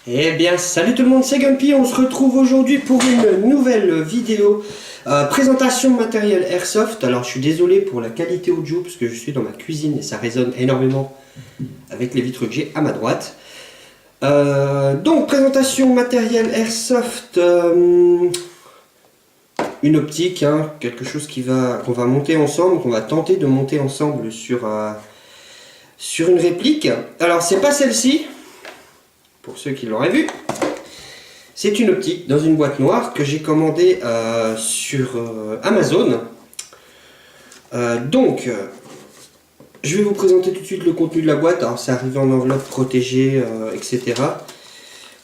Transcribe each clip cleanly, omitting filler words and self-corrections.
Eh bien, salut tout le monde, c'est Gumpy. On se retrouve aujourd'hui pour une nouvelle vidéo présentation matériel Airsoft. Alors, je suis désolé pour la qualité audio parce que je suis dans ma cuisine et ça résonne énormément avec les vitres que j'ai à ma droite. Donc, présentation matériel Airsoft, une optique, hein, quelque chose qu'on va monter ensemble, qu'on va tenter de monter ensemble sur une réplique. Alors, c'est pas celle-ci. Pour ceux qui l'auraient vu, c'est une optique dans une boîte noire que j'ai commandée sur Amazon. Je vais vous présenter tout de suite le contenu de la boîte. Alors, c'est arrivé en enveloppe protégée, etc.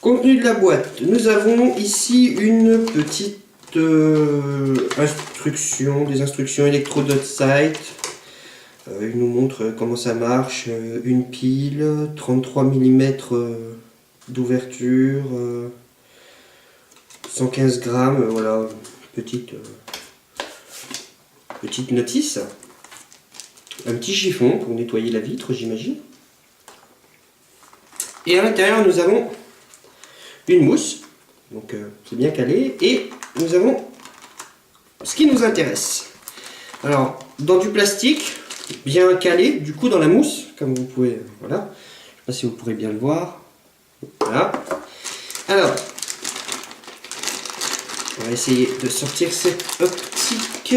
Contenu de la boîte. Nous avons ici une petite instruction, des instructions Electro.Dot Sight. Il nous montre comment ça marche. Une pile, 33 mm d'ouverture, 115 grammes, voilà, petite notice. Un petit chiffon pour nettoyer la vitre, j'imagine. Et à l'intérieur, nous avons une mousse, donc c'est bien calé. Et nous avons ce qui nous intéresse. Alors, dans du plastique, bien calé, du coup dans la mousse, comme vous pouvez, voilà. Je ne sais pas si vous pourrez bien le voir. Voilà. Alors, on va essayer de sortir cette optique.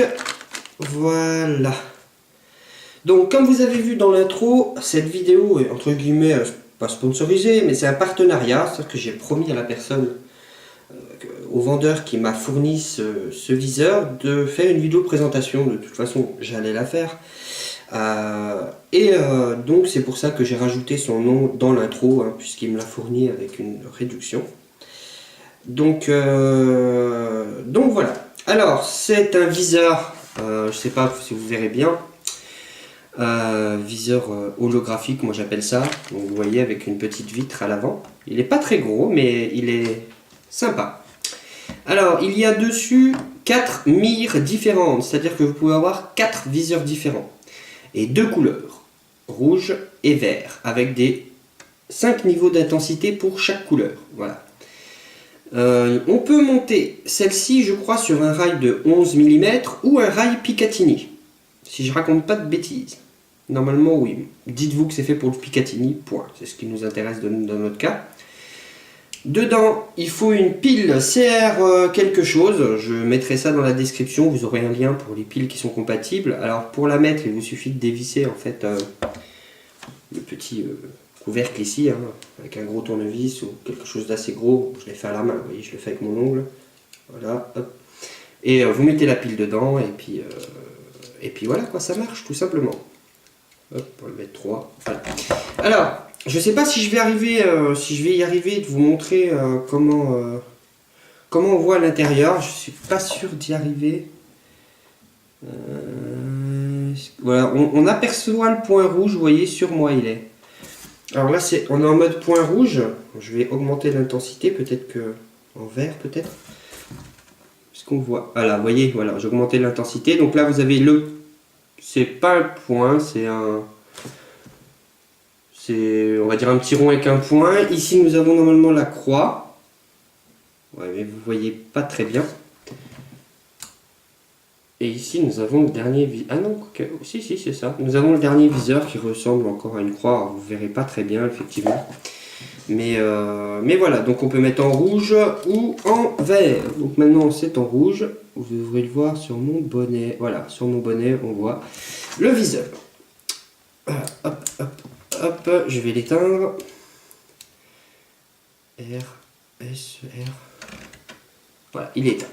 Voilà. Donc, comme vous avez vu dans l'intro, cette vidéo est entre guillemets pas sponsorisée, mais c'est un partenariat. C'est-à-dire que j'ai promis à la personne, au vendeur qui m'a fourni ce viseur, de faire une vidéo présentation. De toute façon, j'allais la faire. Donc c'est pour ça que j'ai rajouté son nom dans l'intro, hein, puisqu'il me l'a fourni avec une réduction. Donc voilà. Alors c'est un viseur, je sais pas si vous verrez bien, viseur holographique, moi j'appelle ça. Donc vous voyez, avec une petite vitre à l'avant. Il n'est pas très gros, mais il est sympa. Alors il y a dessus 4 mires différentes, c'est-à-dire que vous pouvez avoir 4 viseurs différents. Et 2 couleurs, rouge et vert, avec des 5 niveaux d'intensité pour chaque couleur. Voilà. On peut monter celle-ci, je crois, sur un rail de 11 mm ou un rail Picatinny, si je raconte pas de bêtises. Normalement, oui. Dites-vous que c'est fait pour le Picatinny, point. C'est ce qui nous intéresse dans notre cas. Dedans, il faut une pile CR quelque chose. Je mettrai ça dans la description. Vous aurez un lien pour les piles qui sont compatibles. Alors pour la mettre, il vous suffit de dévisser en fait le petit couvercle ici, hein, avec un gros tournevis ou quelque chose d'assez gros. Je l'ai fait à la main, vous voyez, je le fais avec mon ongle. Voilà, hop. Et vous mettez la pile dedans et puis voilà quoi, ça marche tout simplement. Hop, on va le mettre 3. Voilà. Alors. Je ne sais pas si je vais y arriver de vous montrer comment on voit à l'intérieur. Je ne suis pas sûr d'y arriver. Voilà, on aperçoit le point rouge, vous voyez, sur moi il est. Alors là, on est en mode point rouge. Je vais augmenter l'intensité, peut-être que en vert, peut-être. Est-ce qu'on voit? Voilà, vous voyez, voilà, j'ai augmenté l'intensité. Donc là, vous avez c'est pas un point, c'est on va dire un petit rond avec un point. Ici, nous avons normalement la croix. Ouais, mais vous voyez pas très bien. Et ici, nous avons le dernier viseur. Ah non, si, c'est ça. Nous avons le dernier viseur qui ressemble encore à une croix. Alors, vous verrez pas très bien, effectivement. Mais voilà, donc on peut mettre en rouge ou en vert. Donc maintenant, c'est en rouge. Vous devrez le voir sur mon bonnet. Voilà, sur mon bonnet, on voit le viseur. Voilà, hop, hop. Hop, je vais l'éteindre. R, S, R. Voilà, il est éteint.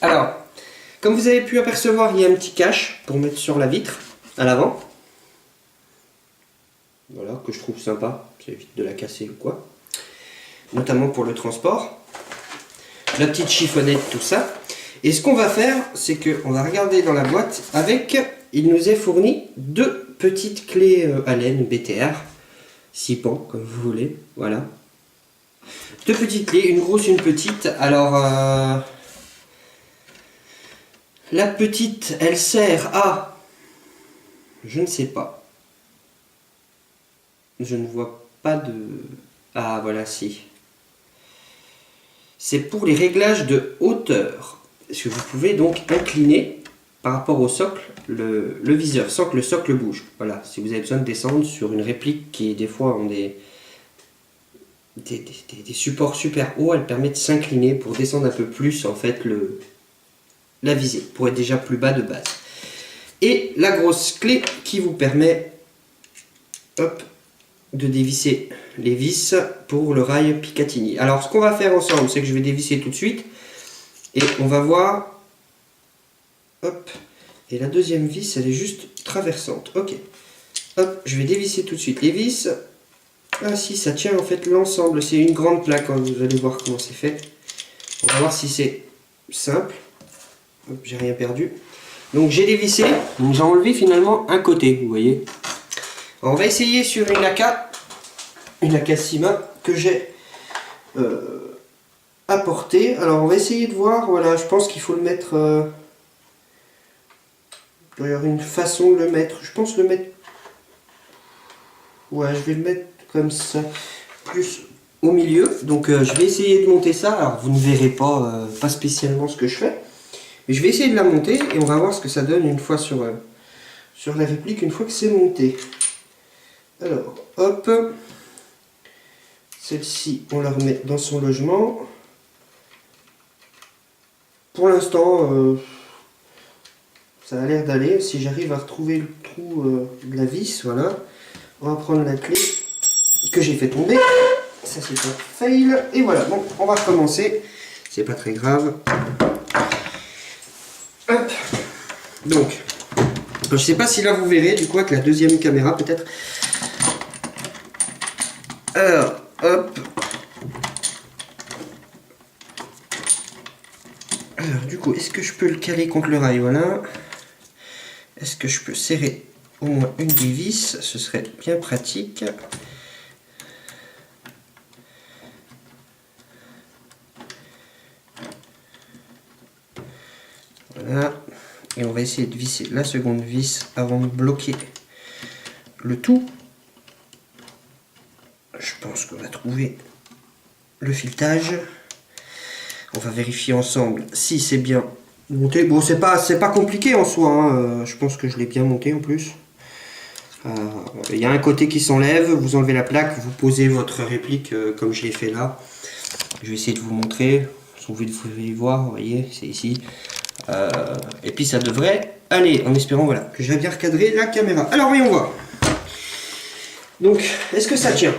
Alors, comme vous avez pu apercevoir, il y a un petit cache pour mettre sur la vitre, à l'avant. Voilà, que je trouve sympa. Ça évite de la casser ou quoi. Notamment pour le transport. La petite chiffonnette, tout ça. Et ce qu'on va faire, c'est qu'on va regarder dans la boîte avec... Il nous est fourni 2 petites clés Allen BTR, 6 pans comme vous voulez, voilà. 2 petites clés, une grosse, une petite. Alors, la petite, elle sert à... Je ne sais pas. Je ne vois pas de... Ah, voilà, si. c'est pour les réglages de hauteur. Parce que vous pouvez donc incliner par rapport au socle le viseur sans que le socle bouge. Voilà, si vous avez besoin de descendre sur une réplique qui des fois ont des supports super hauts, elle permet de s'incliner pour descendre un peu plus en fait la visée, pour être déjà plus bas de base. Et la grosse clé qui vous permet hop, de dévisser les vis pour le rail Picatinny. Alors ce qu'on va faire ensemble, c'est que je vais dévisser tout de suite et on va voir. Hop, et la deuxième vis elle est juste traversante. Ok, hop, je vais dévisser tout de suite les vis. Ah si, ça tient en fait l'ensemble, c'est une grande plaque, hein. Vous allez voir comment c'est fait. On va voir si c'est simple. Hop, j'ai rien perdu. Donc j'ai dévissé, donc j'ai enlevé finalement un côté, vous voyez. Alors, on va essayer sur une laca Sima que j'ai apportée. Alors on va essayer de voir, voilà, je pense qu'il faut le mettre... il doit y avoir une façon de le mettre, je pense le mettre... Ouais, je vais le mettre comme ça, plus au milieu. Donc je vais essayer de monter ça. Alors vous ne verrez pas, pas spécialement ce que je fais. Mais je vais essayer de la monter et on va voir ce que ça donne une fois sur la réplique, une fois que c'est monté. Alors, hop. Celle-ci, on la remet dans son logement. Pour l'instant, ça a l'air d'aller. Si j'arrive à retrouver le trou de la vis, voilà. On va prendre la clé que j'ai fait tomber. Ça c'est un fail. Et voilà, bon, on va recommencer. C'est pas très grave. Hop. Donc, je sais pas si là vous verrez, du coup avec la deuxième caméra peut-être. Alors, hop. Alors, du coup, est-ce que je peux le caler contre le rail? Voilà. Est-ce que je peux serrer au moins une des vis? Ce serait bien pratique. Voilà. Et on va essayer de visser la seconde vis avant de bloquer le tout. Je pense qu'on va trouver le filetage. On va vérifier ensemble si c'est bien monté. Bon, c'est pas compliqué en soi, hein. Je pense que je l'ai bien monté en plus. Il y a un côté qui s'enlève, vous enlevez la plaque, vous posez votre réplique comme je l'ai fait là. Je vais essayer de vous montrer. Vous pouvez voir, vous voyez, c'est ici. Et puis ça devrait aller, en espérant voilà, que j'ai bien recadré la caméra. Alors voyons voir. Donc, est-ce que ça tient?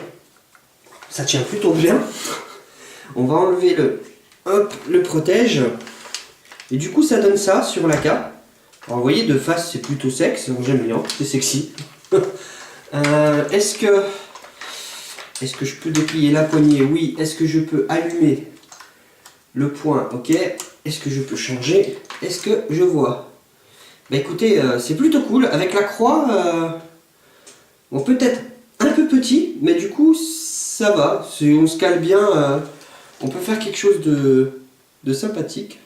Ça tient plutôt bien. On va enlever le protège. Et du coup, ça donne ça sur la cape. Alors, vous voyez, de face, c'est plutôt sexe. J'aime bien, c'est sexy. Est-ce que je peux déplier la poignée? Oui. Est-ce que je peux allumer le point? Ok. Est-ce que je peux changer? Est-ce que je vois? Bah écoutez, c'est plutôt cool. Avec la croix, bon, peut-être un peu petit, mais du coup, ça va. Si on se cale bien, on peut faire quelque chose de sympathique.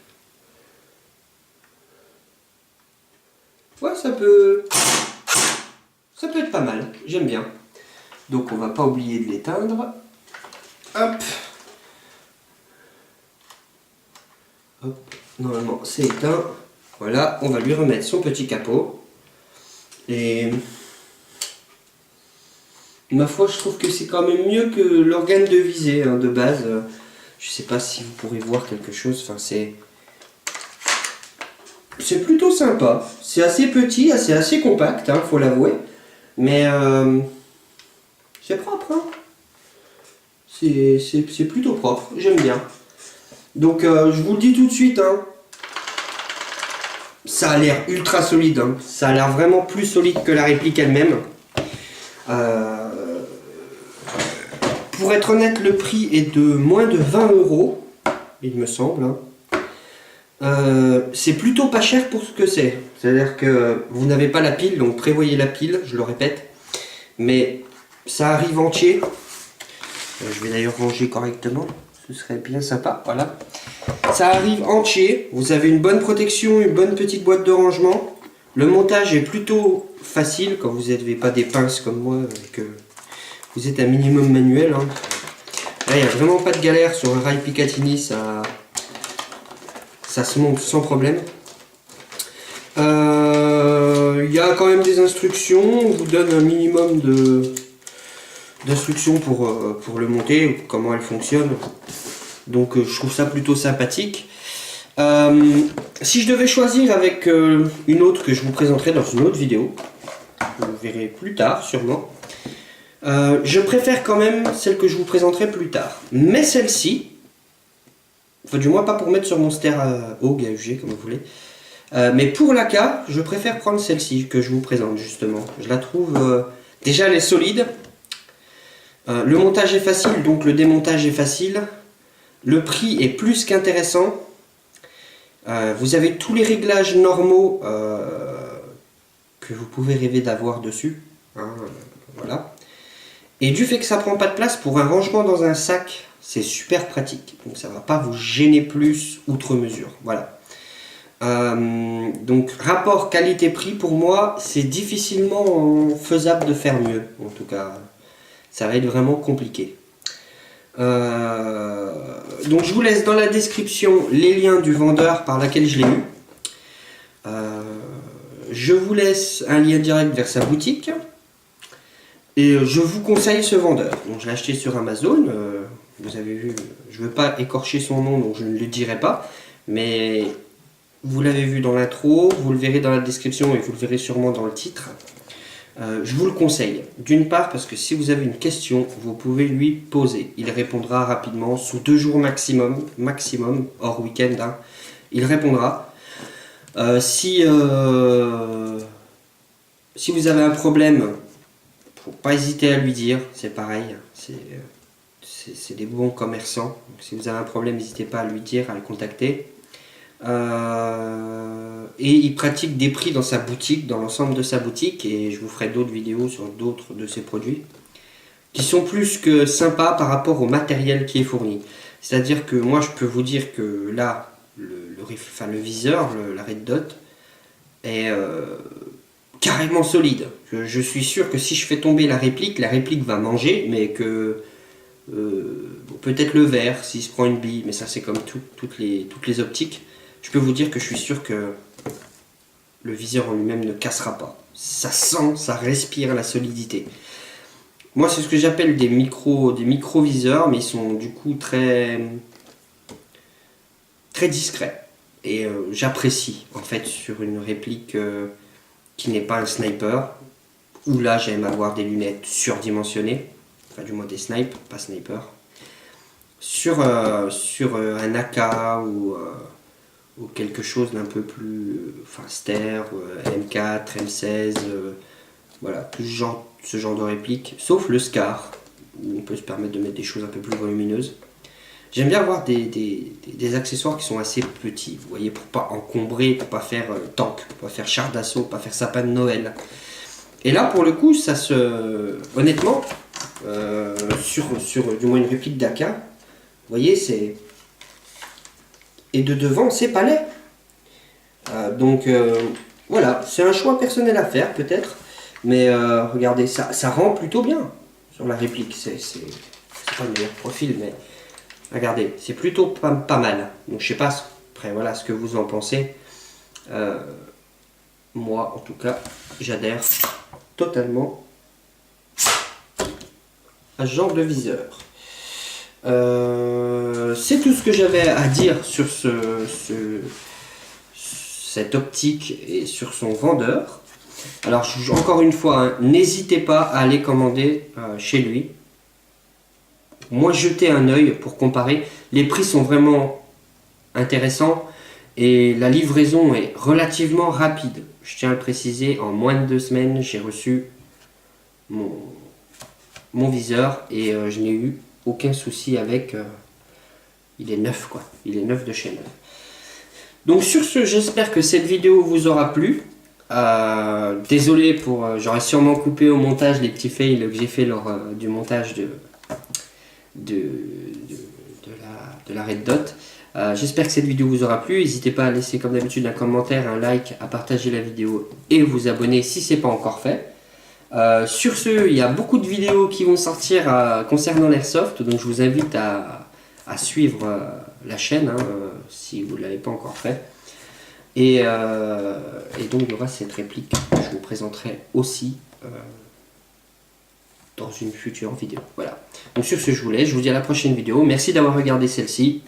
Ouais, ça peut être pas mal. J'aime bien. Donc, on va pas oublier de l'éteindre. Hop. Hop. Normalement, c'est éteint. Voilà, on va lui remettre son petit capot. Et ma foi, je trouve que c'est quand même mieux que l'organe de visée hein, de base. Je sais pas si vous pourrez voir quelque chose. Enfin, c'est plutôt sympa. C'est assez petit, c'est assez compact, hein, faut l'avouer. Mais c'est propre. Hein. C'est plutôt propre. J'aime bien. Donc, je vous le dis tout de suite. Hein, ça a l'air ultra solide. Hein. Ça a l'air vraiment plus solide que la réplique elle-même. Pour être honnête, le prix est de moins de 20 €, il me semble. Hein. C'est plutôt pas cher pour ce que c'est. C'est-à-dire que vous n'avez pas la pile, donc prévoyez la pile, je le répète. Mais ça arrive entier. Je vais d'ailleurs ranger correctement, ce serait bien sympa. Voilà. Ça arrive entier, vous avez une bonne protection, une bonne petite boîte de rangement. Le montage est plutôt facile quand vous n'avez pas des pinces comme moi, que vous êtes un minimum manuel. Hein. Là, il n'y a vraiment pas de galère sur un rail Picatinny, ça se monte sans problème. Il y a quand même des instructions, on vous donne un minimum d'instructions pour le monter, comment elle fonctionne. Donc je trouve ça plutôt sympathique. Si je devais choisir avec une autre que je vous présenterai dans une autre vidéo, vous le verrez plus tard sûrement, je préfère quand même celle que je vous présenterai plus tard. Mais celle-ci, enfin du moins pas pour mettre sur mon Ster-Haug AUG comme vous voulez, mais pour l'AK, je préfère prendre celle-ci que je vous présente justement. Je la trouve, déjà elle est solide, le montage est facile, donc le démontage est facile, le prix est plus qu'intéressant. Vous avez tous les réglages normaux que vous pouvez rêver d'avoir dessus. Hein, voilà. Et du fait que ça prend pas de place pour un rangement dans un sac, c'est super pratique. Donc ça va pas vous gêner plus outre mesure. Voilà. Donc rapport qualité-prix pour moi, c'est difficilement faisable de faire mieux. En tout cas, ça va être vraiment compliqué. Donc je vous laisse dans la description les liens du vendeur par lequel je l'ai eu. Je vous laisse un lien direct vers sa boutique. Et je vous conseille ce vendeur. Donc je l'ai acheté sur Amazon. Vous avez vu, je ne veux pas écorcher son nom, donc je ne le dirai pas. Mais vous l'avez vu dans l'intro, vous le verrez dans la description et vous le verrez sûrement dans le titre. Je vous le conseille. D'une part parce que si vous avez une question, vous pouvez lui poser. Il répondra rapidement, sous 2 jours maximum, hors week-end. Hein, il répondra. Si vous avez un problème, faut pas hésiter à lui dire. C'est pareil. C'est des bons commerçants. Donc, si vous avez un problème, n'hésitez pas à lui dire, à le contacter. Et il pratique des prix dans sa boutique, dans l'ensemble de sa boutique, et je vous ferai d'autres vidéos sur d'autres de ses produits qui sont plus que sympas par rapport au matériel qui est fourni. C'est-à-dire que moi je peux vous dire que là le viseur, la Red Dot est carrément solide. Je suis sûr que si je fais tomber la réplique va manger, mais que peut-être le verre s'il se prend une bille, mais ça c'est comme toutes les optiques. Je peux vous dire que je suis sûr que le viseur en lui-même ne cassera pas. Ça sent, ça respire la solidité. Moi, c'est ce que j'appelle des micro-viseurs, mais ils sont du coup très discrets. Et j'apprécie, en fait, sur une réplique qui n'est pas un sniper, où là, j'aime avoir des lunettes surdimensionnées, enfin du moins des snipes, pas sniper, sur un AK ou quelque chose d'un peu plus Ster, M4, M16, voilà, tout ce genre de réplique, sauf le Scar, où on peut se permettre de mettre des choses un peu plus volumineuses. J'aime bien avoir des accessoires qui sont assez petits, vous voyez, pour pas encombrer, pour pas faire tank, pour pas faire char d'assaut, pour pas faire sapin de Noël. Et là, pour le coup, ça se... Honnêtement, sur du moins une réplique d'AK, vous voyez, c'est... Et de devant, c'est pas laid. Donc, voilà, c'est un choix personnel à faire, peut-être. Mais regardez, ça rend plutôt bien sur la réplique. C'est pas le meilleur profil, mais regardez, c'est plutôt pas mal. Donc, je sais pas, après, voilà, ce que vous en pensez. Moi, en tout cas, j'adhère totalement à ce genre de viseur. C'est tout ce que j'avais à dire sur cette optique et sur son vendeur. Alors encore une fois, hein, n'hésitez pas à aller commander chez lui. Moi, jetez un œil pour comparer. Les prix sont vraiment intéressants et la livraison est relativement rapide. Je tiens à le préciser, en moins de 2 semaines, j'ai reçu mon viseur et je n'ai eu aucun souci avec. Il est neuf, quoi. Il est neuf de chez neuf. Donc sur ce, j'espère que cette vidéo vous aura plu. Désolé pour... j'aurais sûrement coupé au montage les petits fails que j'ai fait lors du montage de la Red Dot. J'espère que cette vidéo vous aura plu. N'hésitez pas à laisser comme d'habitude un commentaire, un like, à partager la vidéo et vous abonner si ce n'est pas encore fait. Sur ce, il y a beaucoup de vidéos qui vont sortir concernant l'airsoft, donc je vous invite à suivre la chaîne si vous ne l'avez pas encore fait. Et donc il y aura cette réplique que je vous présenterai aussi dans une future vidéo. Voilà. Donc sur ce, je vous laisse, je vous dis à la prochaine vidéo. Merci d'avoir regardé celle-ci.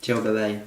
Ciao, bye bye.